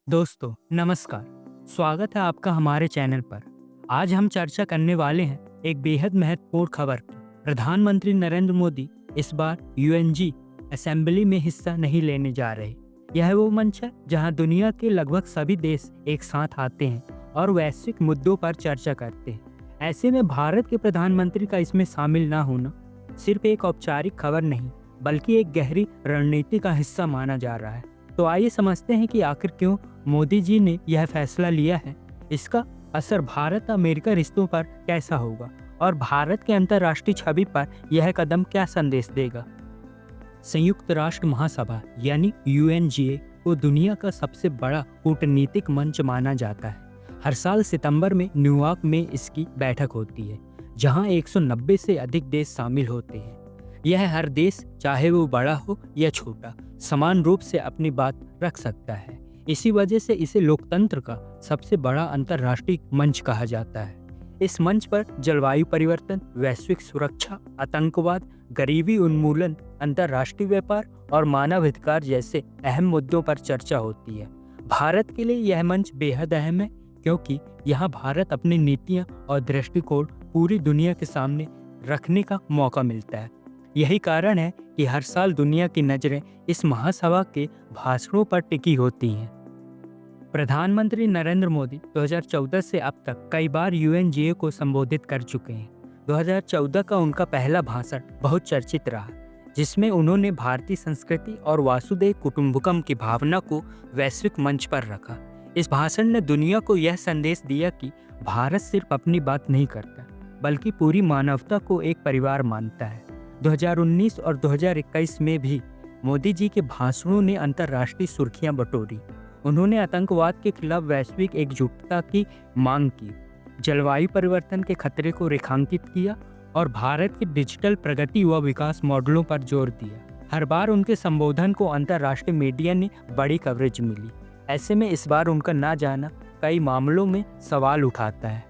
दोस्तों नमस्कार। स्वागत है आपका हमारे चैनल पर। आज हम चर्चा करने वाले हैं एक बेहद महत्वपूर्ण खबर की। प्रधानमंत्री नरेंद्र मोदी इस बार यूएनजी असेंबली में हिस्सा नहीं लेने जा रहे। यह वो मंच है जहां दुनिया के लगभग सभी देश एक साथ आते हैं और वैश्विक मुद्दों पर चर्चा करते हैं। ऐसे में भारत के प्रधानमंत्री का इसमें शामिल न होना सिर्फ एक औपचारिक खबर नहीं बल्कि एक गहरी रणनीति का हिस्सा माना जा रहा है। तो आइए समझते हैं कि आखिर क्यों मोदी जी ने यह फैसला लिया है, इसका असर भारत अमेरिका रिश्तों पर कैसा होगा और भारत के अंतर्राष्ट्रीय छवि पर यह कदम क्या संदेश देगा। संयुक्त राष्ट्र महासभा यानी यूएनजीए को दुनिया का सबसे बड़ा कूटनीतिक मंच माना जाता है। हर साल सितंबर में न्यूयॉर्क में इसकी बैठक होती है, जहां 190 से अधिक देश शामिल होते हैं। यह हर देश, चाहे वो बड़ा हो या छोटा, समान रूप से अपनी बात रख सकता है। इसी वजह से इसे लोकतंत्र का सबसे बड़ा अंतर्राष्ट्रीय मंच कहा जाता है। इस मंच पर जलवायु परिवर्तन, वैश्विक सुरक्षा, आतंकवाद, गरीबी उन्मूलन, अंतर्राष्ट्रीय व्यापार और मानवाधिकार जैसे अहम मुद्दों पर चर्चा होती है। भारत के लिए यह मंच बेहद अहम है क्योंकि यहाँ भारत अपनी नीतियाँ और दृष्टिकोण पूरी दुनिया के सामने रखने का मौका मिलता है। यही कारण है कि हर साल दुनिया की नज़रें इस महासभा के भाषणों पर टिकी होती हैं। प्रधानमंत्री नरेंद्र मोदी 2014 से अब तक कई बार यूएनजीए को संबोधित कर चुके हैं। 2014 का उनका पहला भाषण बहुत चर्चित रहा, जिसमें उन्होंने भारतीय संस्कृति और वासुदेव कुटुंबकम की भावना को वैश्विक मंच पर रखा। इस भाषण ने दुनिया को यह संदेश दिया कि भारत सिर्फ अपनी बात नहीं करता बल्कि पूरी मानवता को एक परिवार मानता है। 2019 और 2021 में भी मोदी जी के भाषणों ने अंतर्राष्ट्रीय सुर्खियां बटोरी। उन्होंने आतंकवाद के खिलाफ वैश्विक एकजुटता की मांग की, जलवायु परिवर्तन के खतरे को रेखांकित किया और भारत की डिजिटल प्रगति व विकास मॉडलों पर जोर दिया। हर बार उनके संबोधन को अंतर्राष्ट्रीय मीडिया ने बड़ी कवरेज मिली। ऐसे में इस बार उनका ना जाना कई मामलों में सवाल उठाता है।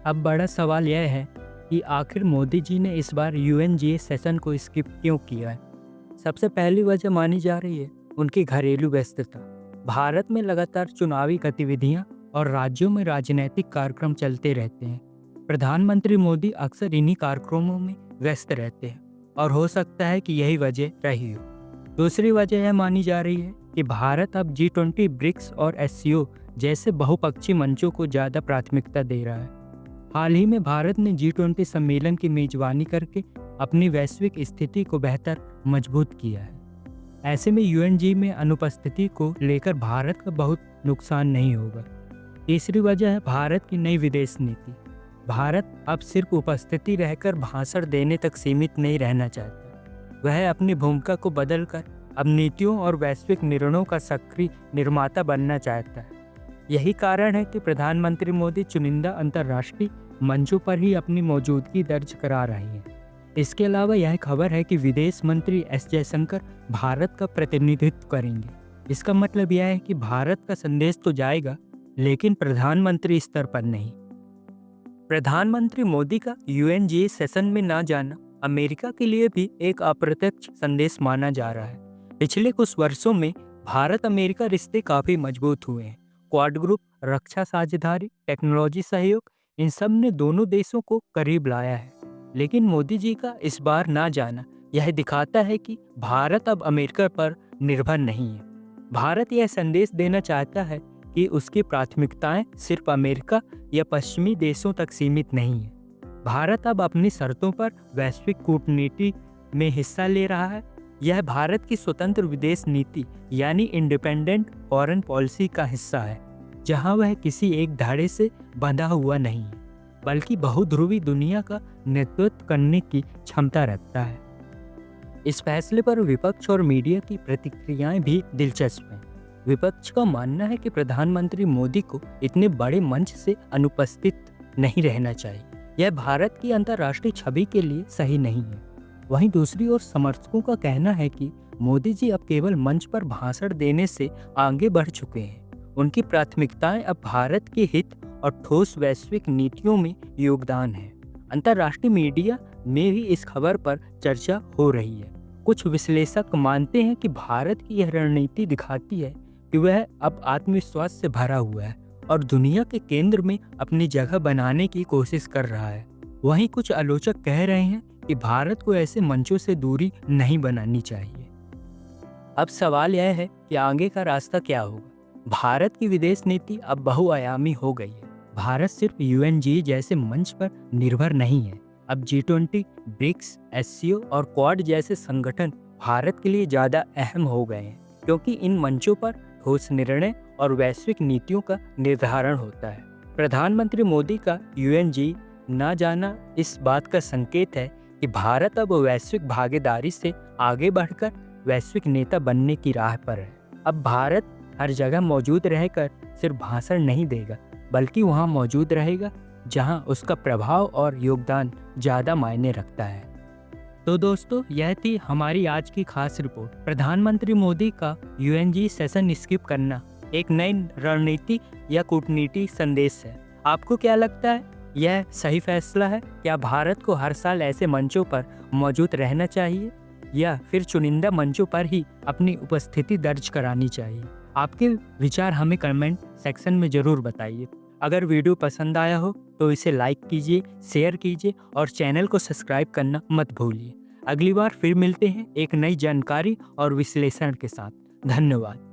अब बड़ा सवाल यह है कि आखिर मोदी जी ने इस बार यूएनजीए सेशन को स्किप क्यों किया है। सबसे पहली वजह मानी जा रही है उनकी घरेलू व्यस्तता। भारत में लगातार चुनावी गतिविधियां और राज्यों में राजनीतिक कार्यक्रम चलते रहते हैं। प्रधानमंत्री मोदी अक्सर इन्हीं कार्यक्रमों में व्यस्त रहते हैं और हो सकता है कि यही वजह रही हो। दूसरी वजह यह मानी जा रही है कि भारत अब G20, ब्रिक्स और SCO जैसे बहुपक्षीय मंचों को ज़्यादा प्राथमिकता दे रहा है। हाल ही में भारत ने G20 सम्मेलन की मेजबानी करके अपनी वैश्विक स्थिति को बेहतर मजबूत किया है। ऐसे में यूएनजी में अनुपस्थिति को लेकर भारत का बहुत नुकसान नहीं होगा। तीसरी वजह है भारत की नई विदेश नीति। भारत अब सिर्फ उपस्थिति रहकर भाषण देने तक सीमित नहीं रहना चाहता। वह अपनी भूमिका को बदलकर अब नीतियों और वैश्विक निर्णयों का सक्रिय निर्माता बनना चाहता है। यही कारण है कि प्रधानमंत्री मोदी चुनिंदा अंतर्राष्ट्रीय मंचों पर ही अपनी मौजूदगी दर्ज करा रहे हैं। इसके अलावा यह खबर है कि विदेश मंत्री एस जयशंकर भारत का प्रतिनिधित्व करेंगे। इसका मतलब यह है कि भारत का संदेश तो जाएगा, लेकिन प्रधानमंत्री स्तर पर नहीं। प्रधानमंत्री मोदी का यूएनजीए सेशन में ना जाना अमेरिका के लिए भी एक अप्रत्यक्ष संदेश माना जा रहा है। पिछले कुछ वर्षों में भारत अमेरिका रिश्ते काफी मजबूत हुए हैं। क्वाड ग्रुप, रक्षा साझेदारी, टेक्नोलॉजी सहयोग, इन सब ने दोनों देशों को करीब लाया है। लेकिन मोदी जी का इस बार ना जाना यह दिखाता है कि भारत अब अमेरिका पर निर्भर नहीं है। भारत यह संदेश देना चाहता है कि उसकी प्राथमिकताएं सिर्फ अमेरिका या पश्चिमी देशों तक सीमित नहीं है। भारत अब अपनी शर्तों पर वैश्विक कूटनीति में हिस्सा ले रहा है। यह भारत की स्वतंत्र विदेश नीति यानी इंडिपेंडेंट फॉरेन पॉलिसी का हिस्सा है, जहां वह किसी एक धारे से बंधा हुआ नहीं है बल्कि बहुध्रुवी दुनिया का नेतृत्व करने की क्षमता रखता है। इस फैसले पर विपक्ष और मीडिया की प्रतिक्रियाएं भी दिलचस्प हैं। विपक्ष का मानना है कि प्रधानमंत्री मोदी को इतने बड़े मंच से अनुपस्थित नहीं रहना चाहिए। यह भारत की अंतर्राष्ट्रीय छवि के लिए सही नहीं है। वहीं दूसरी ओर समर्थकों का कहना है कि मोदी जी अब केवल मंच पर भाषण देने से आगे बढ़ चुके हैं। उनकी प्राथमिकताएं अब भारत के हित और ठोस वैश्विक नीतियों में योगदान है। अंतर्राष्ट्रीय मीडिया में भी इस खबर पर चर्चा हो रही है। कुछ विश्लेषक मानते हैं कि भारत की यह रणनीति दिखाती है कि वह अब आत्मविश्वास से भरा हुआ है और दुनिया के केंद्र में अपनी जगह बनाने की कोशिश कर रहा है। वहीं कुछ आलोचक कह रहे हैं कि भारत को ऐसे मंचों से दूरी नहीं बनानी चाहिए। अब सवाल यह है कि आगे का रास्ता क्या होगा। भारत की विदेश नीति अब बहुआयामी हो गई है। भारत सिर्फ यूएनजी जैसे मंच पर निर्भर नहीं है। अब G20, ब्रिक्स, SCO और क्वाड जैसे संगठन भारत के लिए ज़्यादा अहम हो गए हैं, क्योंकि इन मंचों पर ठोस निर्णय और वैश्विक नीतियों का निर्धारण होता है। प्रधानमंत्री मोदी का यूएनजी न जाना इस बात का संकेत है कि भारत अब वैश्विक भागीदारी से आगे बढ़कर वैश्विक नेता बनने की राह पर है। अब भारत हर जगह मौजूद रहकर सिर्फ भाषण नहीं देगा, बल्कि वहाँ मौजूद रहेगा जहाँ उसका प्रभाव और योगदान ज़्यादा मायने रखता है। तो दोस्तों, यह थी हमारी आज की खास रिपोर्ट। प्रधानमंत्री मोदी का यूएनजी सेशन स्किप करना एक नई रणनीति या कूटनीति संदेश है। आपको क्या लगता है, यह सही फैसला है? क्या भारत को हर साल ऐसे मंचों पर मौजूद रहना चाहिए या फिर चुनिंदा मंचों पर ही अपनी उपस्थिति दर्ज करानी चाहिए? आपके विचार हमें कमेंट सेक्शन में ज़रूर बताइए। अगर वीडियो पसंद आया हो तो इसे लाइक कीजिए, शेयर कीजिए और चैनल को सब्सक्राइब करना मत भूलिए। अगली बार फिर मिलते हैं एक नई जानकारी और विश्लेषण के साथ। धन्यवाद।